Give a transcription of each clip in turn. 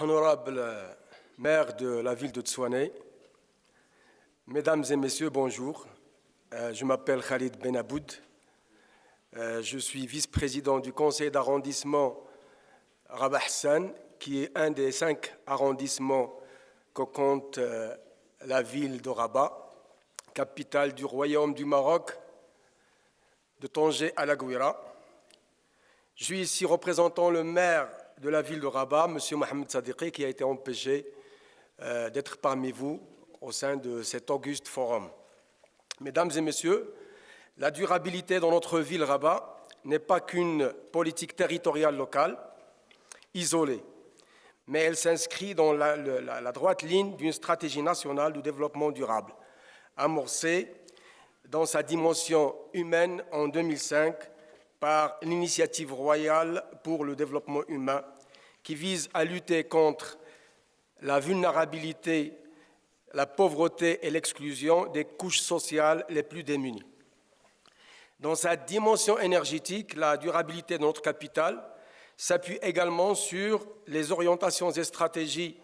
Honorable maire de la ville de Tshwane, mesdames et messieurs, bonjour. Je m'appelle Khalid Benaboud. Je suis vice-président du conseil d'arrondissement Rabah Hassan, qui est un des 5 arrondissements que compte la ville de Rabat, capitale du royaume du Maroc, de Tanger à la Gouira. Je suis ici représentant le maire de la ville de Rabat, M. Mohamed Sadiqi, qui a été empêché d'être parmi vous au sein de cet auguste forum. Mesdames et messieurs, la durabilité dans notre ville Rabat n'est pas qu'une politique territoriale locale, isolée, mais elle s'inscrit dans la droite ligne d'une stratégie nationale de développement durable, amorcée dans sa dimension humaine en 2005 par l'initiative royale pour le développement humain qui vise à lutter contre la vulnérabilité, la pauvreté et l'exclusion des couches sociales les plus démunies. Dans sa dimension énergétique, la durabilité de notre capitale s'appuie également sur les orientations et stratégies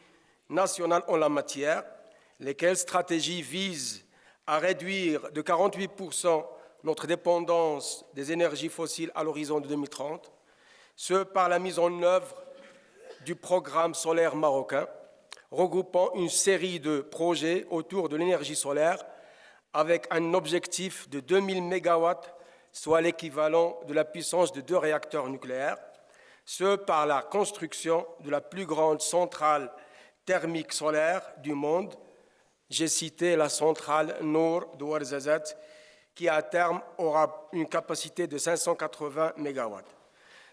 nationales en la matière, lesquelles stratégies visent à réduire de 48% notre dépendance des énergies fossiles à l'horizon de 2030, ce par la mise en œuvre du programme solaire marocain, regroupant une série de projets autour de l'énergie solaire avec un objectif de 2000 MW, soit l'équivalent de la puissance de 2 réacteurs nucléaires, ce par la construction de la plus grande centrale thermique solaire du monde. J'ai cité la centrale Nour de Ouarzazate, qui à terme aura une capacité de 580 MW.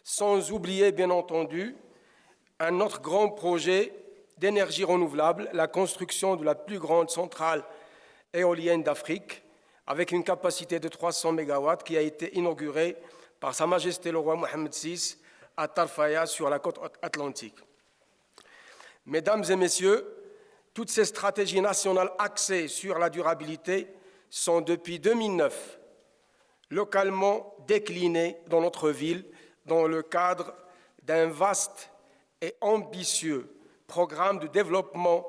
Sans oublier, bien entendu, un autre grand projet d'énergie renouvelable, la construction de la plus grande centrale éolienne d'Afrique, avec une capacité de 300 MW, qui a été inaugurée par Sa Majesté le roi Mohamed VI à Tarfaya, sur la côte atlantique. Mesdames et messieurs, toutes ces stratégies nationales axées sur la durabilité sont depuis 2009 localement déclinées dans notre ville dans le cadre d'un vaste et ambitieux programme de développement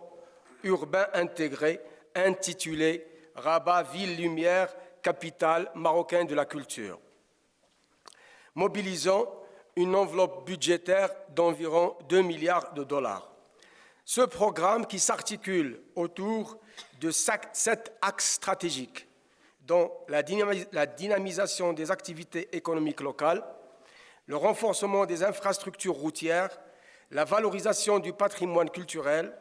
urbain intégré intitulé Rabat Ville Lumière, capitale marocaine de la culture, mobilisant une enveloppe budgétaire d'environ 2 milliards de dollars. Ce programme qui s'articule autour de 7 axes stratégiques, dont la dynamisation des activités économiques locales, le renforcement des infrastructures routières, la valorisation du patrimoine culturel,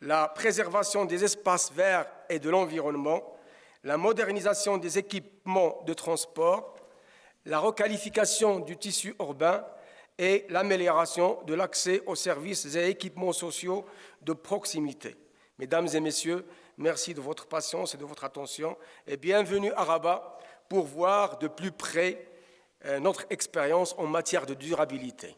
la préservation des espaces verts et de l'environnement, la modernisation des équipements de transport, la requalification du tissu urbain et l'amélioration de l'accès aux services et équipements sociaux de proximité. Mesdames et messieurs, merci de votre patience et de votre attention et bienvenue à Rabat pour voir de plus près notre expérience en matière de durabilité.